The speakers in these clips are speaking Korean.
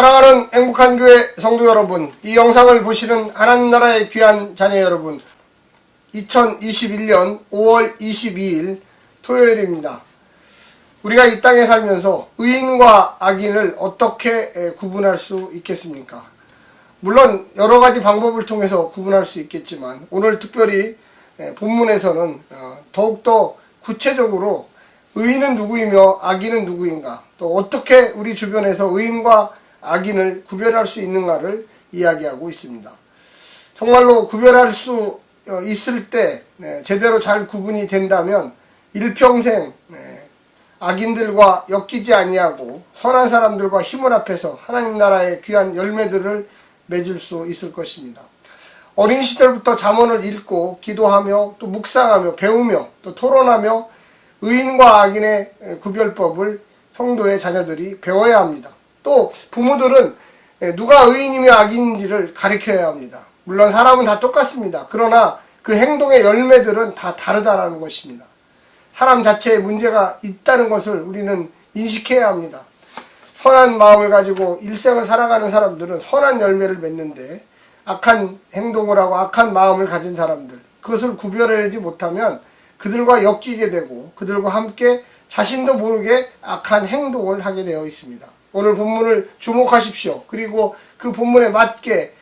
사랑하는 행복한 교회 성도 여러분, 이 영상을 보시는 하나님 나라의 귀한 자녀 여러분, 2021년 5월 22일 토요일입니다. 우리가 이 땅에 살면서 의인과 악인을 어떻게 구분할 수 있겠습니까? 물론 여러 가지 방법을 통해서 구분할 수 있겠지만 오늘 특별히 본문에서는 더욱더 구체적으로 의인은 누구이며 악인은 누구인가, 또 어떻게 우리 주변에서 의인과 악인을 구별할 수 있는가를 이야기하고 있습니다. 정말로 구별할 수 있을 때 제대로 잘 구분이 된다면 일평생 악인들과 엮이지 아니하고 선한 사람들과 힘을 합해서 하나님 나라의 귀한 열매들을 맺을 수 있을 것입니다. 어린 시절부터 잠언을 읽고 기도하며 또 묵상하며 배우며 또 토론하며 의인과 악인의 구별법을 성도의 자녀들이 배워야 합니다. 또 부모들은 누가 의인이며 악인인지를 가르쳐야 합니다. 물론 사람은 다 똑같습니다. 그러나 그 행동의 열매들은 다 다르다는 것입니다. 사람 자체에 문제가 있다는 것을 우리는 인식해야 합니다. 선한 마음을 가지고 일생을 살아가는 사람들은 선한 열매를 맺는데, 악한 행동을 하고 악한 마음을 가진 사람들, 그것을 구별해내지 못하면 그들과 엮이게 되고 그들과 함께 자신도 모르게 악한 행동을 하게 되어 있습니다. 오늘 본문을 주목하십시오. 그리고 그 본문에 맞게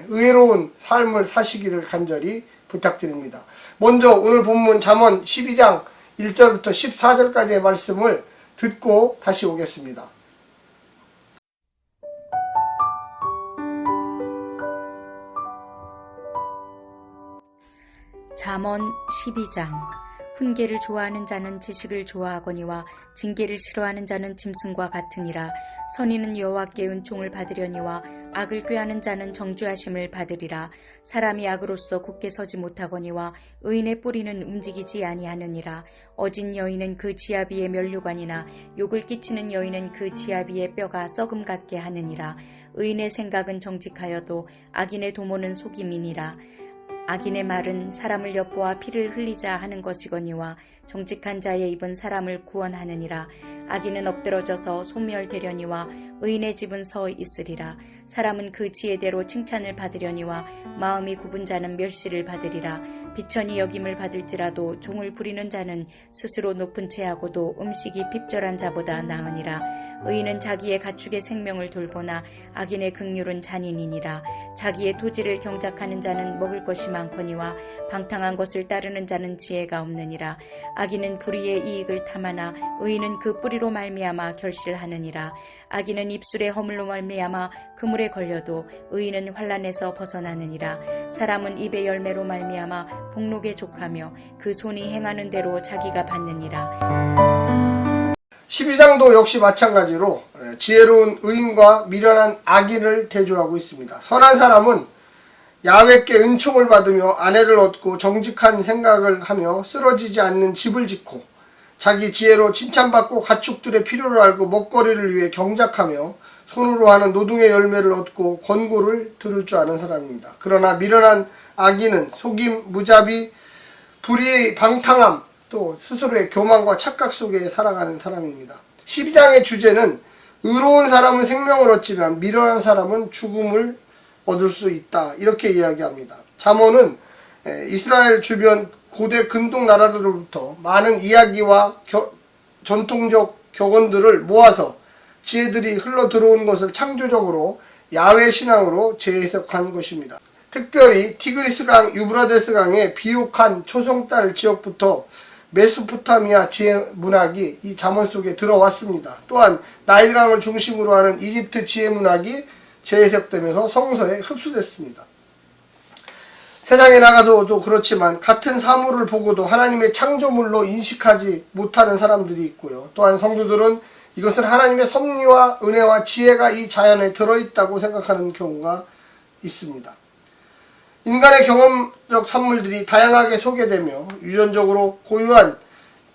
의로운 삶을 사시기를 간절히 부탁드립니다. 먼저 오늘 본문 잠언 12장 1절부터 14절까지의 말씀을 듣고 다시 오겠습니다. 잠언 12장. 훈계를 좋아하는 자는 지식을 좋아하거니와 징계를 싫어하는 자는 짐승과 같으니라. 선인은 여호와께 은총을 받으려니와 악을 꾀하는 자는 정죄하심을 받으리라. 사람이 악으로서 굳게 서지 못하거니와 의인의 뿌리는 움직이지 아니하느니라. 어진 여인은 그 지압 위에 면류관이나 욕을 끼치는 여인은 그 지압 위에 뼈가 썩음 같게 하느니라. 의인의 생각은 정직하여도 악인의 도모는 속임이니라. 악인의 말은 사람을 엿보아 피를 흘리자 하는 것이거니와 정직한 자의 입은 사람을 구원하느니라. 악인은 엎드러져서 소멸되려니와 의인의 집은 서 있으리라. 사람은 그 지혜대로 칭찬을 받으려니와 마음이 굽은 자는 멸시를 받으리라. 비천히 여김을 받을지라도 종을 부리는 자는 스스로 높은 채하고도 음식이 핍절한 자보다 나으니라. 의인은 자기의 가축의 생명을 돌보나 악인의 긍휼은 잔인이니라. 자기의 토지를 경작하는 자는 먹을 것이 많거니와 방탕한 것을 따르는 자는 지혜가 없느니라. 악인은 불의의 이익을 탐하나 의인은 그 뿌리로 말미암아 결실하느니라. 악인은 입술의 허물로 말미암아 그물에 걸려도 의인은 환난에서 벗어나느니라. 사람은 입의 열매로 말미암아 복록에 족하며 그 손이 행하는 대로 자기가 받느니라. 12장도 역시 마찬가지로 지혜로운 의인과 미련한 악인을 대조하고 있습니다. 선한 사람은 야훼께 은총을 받으며 아내를 얻고 정직한 생각을 하며 쓰러지지 않는 집을 짓고 자기 지혜로 칭찬받고 가축들의 필요를 알고 먹거리를 위해 경작하며 손으로 하는 노동의 열매를 얻고 권고를 들을 줄 아는 사람입니다. 그러나 미련한 악인은 속임, 무자비, 불의의 방탕함, 또 스스로의 교만과 착각 속에 살아가는 사람입니다. 12장의 주제는 의로운 사람은 생명을 얻지만 미련한 사람은 죽음을 얻을 수 있다, 이렇게 이야기합니다. 잠언은 이스라엘 주변 고대 근동 나라들로부터 많은 이야기와 전통적 격언들을 모아서 지혜들이 흘러 들어온 것을 창조적으로 야훼 신앙으로 재해석한 것입니다. 특별히 티그리스강, 유브라데스강의 비옥한 초성달 지역부터 메소포타미아 지혜 문학이 이 잠언 속에 들어왔습니다. 또한 나일강을 중심으로 하는 이집트 지혜 문학이 재해석되면서 성서에 흡수됐습니다. 세상에 나가서도 그렇지만 같은 사물을 보고도 하나님의 창조물로 인식하지 못하는 사람들이 있고요. 또한 성도들은 이것은 하나님의 섭리와 은혜와 지혜가 이 자연에 들어있다고 생각하는 경우가 있습니다. 인간의 경험적 산물들이 다양하게 소개되며 유전적으로 고유한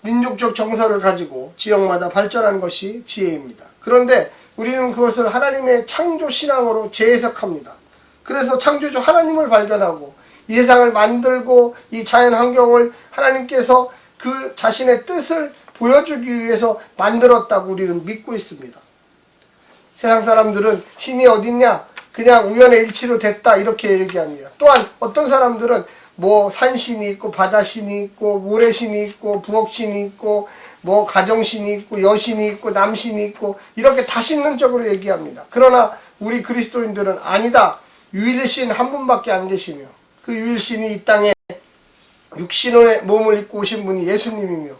민족적 정서를 가지고 지역마다 발전한 것이 지혜입니다. 그런데 우리는 그것을 하나님의 창조 신앙으로 재해석합니다. 그래서 창조주 하나님을 발견하고 이 세상을 만들고 이 자연 환경을 하나님께서 그 자신의 뜻을 보여주기 위해서 만들었다고 우리는 믿고 있습니다. 세상 사람들은 신이 어딨냐? 그냥 우연의 일치로 됐다 이렇게 얘기합니다. 또한 어떤 사람들은 뭐 산신이 있고 바다신이 있고 모래신이 있고 부엌신이 있고 뭐 가정신이 있고 여신이 있고 남신이 있고 이렇게 다신론적으로 얘기합니다. 그러나 우리 그리스도인들은 아니다. 유일신 한 분밖에 안 계시며 그 유일신이 이 땅에 육신의 몸을 입고 오신 분이 예수님이며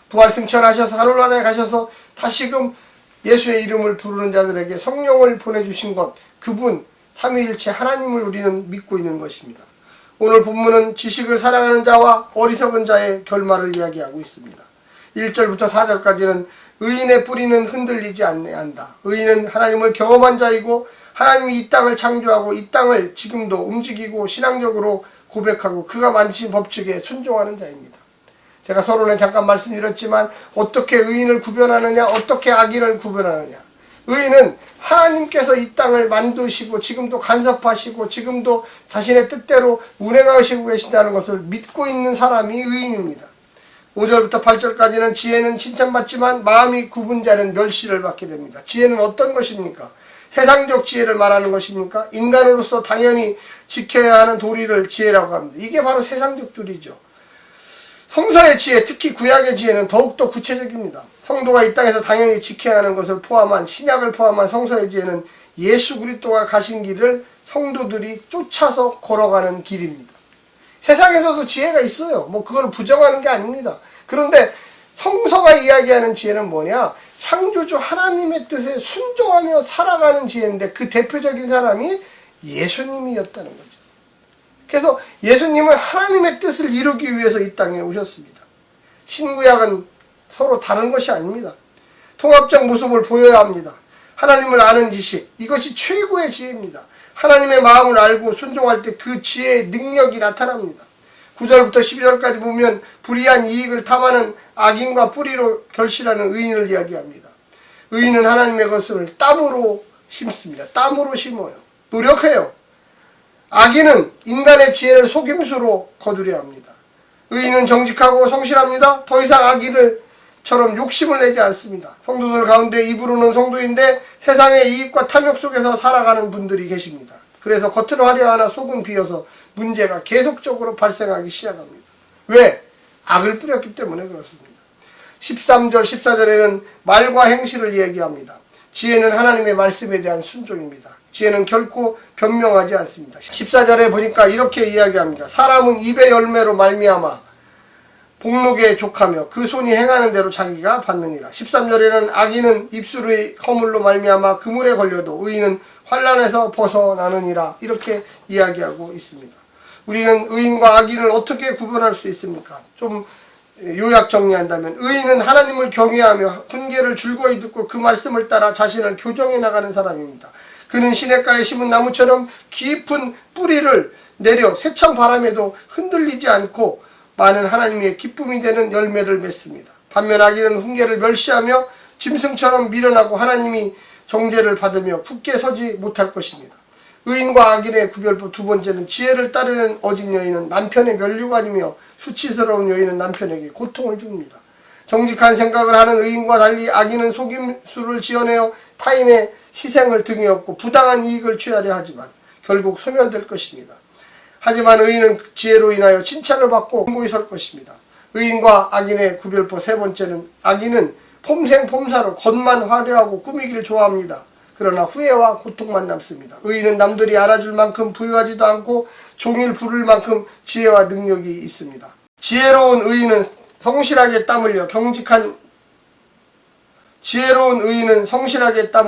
부활승천하셔서 하늘나라에 가셔서 다시금 예수의 이름을 부르는 자들에게 성령을 보내주신 것, 그분 삼위일체 하나님을 우리는 믿고 있는 것입니다. 오늘 본문은 지식을 사랑하는 자와 어리석은 자의 결말을 이야기하고 있습니다. 1절부터 4절까지는 의인의 뿌리는 흔들리지 않는다. 의인은 하나님을 경험한 자이고 하나님이 이 땅을 창조하고 이 땅을 지금도 움직이고 신앙적으로 고백하고 그가 만드신 법칙에 순종하는 자입니다. 제가 서론에 잠깐 말씀드렸지만 어떻게 의인을 구별하느냐, 어떻게 악인을 구별하느냐. 의인은 하나님께서 이 땅을 만드시고 지금도 간섭하시고 지금도 자신의 뜻대로 운행하시고 계신다는 것을 믿고 있는 사람이 의인입니다. 5절부터 8절까지는 지혜는 칭찬받지만 마음이 굽은 자는 멸시를 받게 됩니다. 지혜는 어떤 것입니까? 세상적 지혜를 말하는 것입니까? 인간으로서 당연히 지켜야 하는 도리를 지혜라고 합니다. 이게 바로 세상적 도리죠. 성서의 지혜, 특히 구약의 지혜는 더욱더 구체적입니다. 성도가 이 땅에서 당연히 지켜야 하는 것을 포함한 신약을 포함한 성서의 지혜는 예수 그리스도가 가신 길을 성도들이 쫓아서 걸어가는 길입니다. 세상에서도 지혜가 있어요. 뭐 그걸 부정하는 게 아닙니다. 그런데 성서가 이야기하는 지혜는 뭐냐? 창조주 하나님의 뜻에 순종하며 살아가는 지혜인데 그 대표적인 사람이 예수님이었다는 거죠. 그래서 예수님은 하나님의 뜻을 이루기 위해서 이 땅에 오셨습니다. 신구약은 서로 다른 것이 아닙니다. 통합적 모습을 보여야 합니다. 하나님을 아는 지식, 이것이 최고의 지혜입니다. 하나님의 마음을 알고 순종할 때 그 지혜의 능력이 나타납니다. 9절부터 12절까지 보면 불의한 이익을 탐하는 악인과 뿌리로 결실하는 의인을 이야기합니다. 의인은 하나님의 것을 땀으로 심습니다. 땀으로 심어요. 노력해요. 악인은 인간의 지혜를 속임수로 거두려 합니다. 의인은 정직하고 성실합니다. 더 이상 악인처럼 욕심을 내지 않습니다. 성도들 가운데 입으로는 성도인데 세상의 이익과 탐욕 속에서 살아가는 분들이 계십니다. 그래서 겉으로 화려하나 속은 비어서 문제가 계속적으로 발생하기 시작합니다. 왜? 악을 뿌렸기 때문에 그렇습니다. 13절, 14절에는 말과 행실을 얘기합니다. 지혜는 하나님의 말씀에 대한 순종입니다. 지혜는 결코 변명하지 않습니다. 14절에 보니까 이렇게 이야기합니다. 사람은 입의 열매로 말미암아 복록에 족하며 그 손이 행하는 대로 자기가 받느니라. 13절에는 악인은 입술의 허물로 말미암아 그물에 걸려도 의인은 환난에서 벗어나느니라. 이렇게 이야기하고 있습니다. 우리는 의인과 악인을 어떻게 구분할 수 있습니까? 좀 요약 정리한다면 의인은 하나님을 경외하며 훈계를 줄거이 듣고 그 말씀을 따라 자신을 교정해 나가는 사람입니다. 그는 시냇가에 심은 나무처럼 깊은 뿌리를 내려 세찬 바람에도 흔들리지 않고 많은 하나님의 기쁨이 되는 열매를 맺습니다. 반면 악인은 훈계를 멸시하며 짐승처럼 밀어나고 하나님이 정죄를 받으며 굳게 서지 못할 것입니다. 의인과 악인의 구별법 두 번째는 지혜를 따르는 어진 여인은 남편의 면류관이며 수치스러운 여인은 남편에게 고통을 줍니다. 정직한 생각을 하는 의인과 달리 악인은 속임수를 지어내어 타인의 희생을 등에 업고 부당한 이익을 취하려 하지만 결국 소멸될 것입니다. 하지만 의인은 지혜로 인하여 칭찬을 받고 공고히 설 것입니다. 의인과 악인의 구별법 세 번째는 악인은 폼생폼사로 겉만 화려하고 꾸미길 좋아합니다. 그러나 후회와 고통만 남습니다. 의인은 남들이 알아줄 만큼 부유하지도 않고 종일 부를 만큼 지혜와 능력이 있습니다. 지혜로운 의인은 성실하게 땀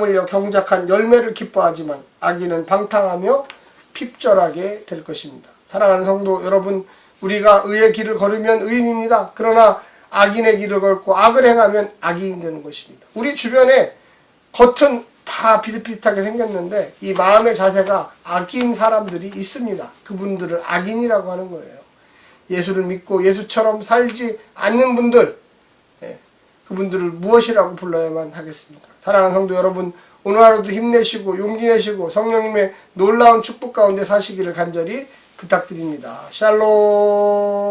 흘려 경작한 열매를 기뻐하지만 악인은 방탕하며 핍절하게 될 것입니다. 사랑하는 성도 여러분, 우리가 의의 길을 걸으면 의인입니다. 그러나 악인의 길을 걸고 악을 행하면 악인이 되는 것입니다. 우리 주변에 겉은 다 비슷비슷하게 생겼는데 이 마음의 자세가 악인 사람들이 있습니다. 그분들을 악인이라고 하는 거예요. 예수를 믿고 예수처럼 살지 않는 분들, 그분들을 무엇이라고 불러야만 하겠습니까? 사랑하는 성도 여러분, 오늘 하루도 힘내시고 용기 내시고 성령님의 놀라운 축복 가운데 사시기를 간절히 부탁드립니다. 샬롬.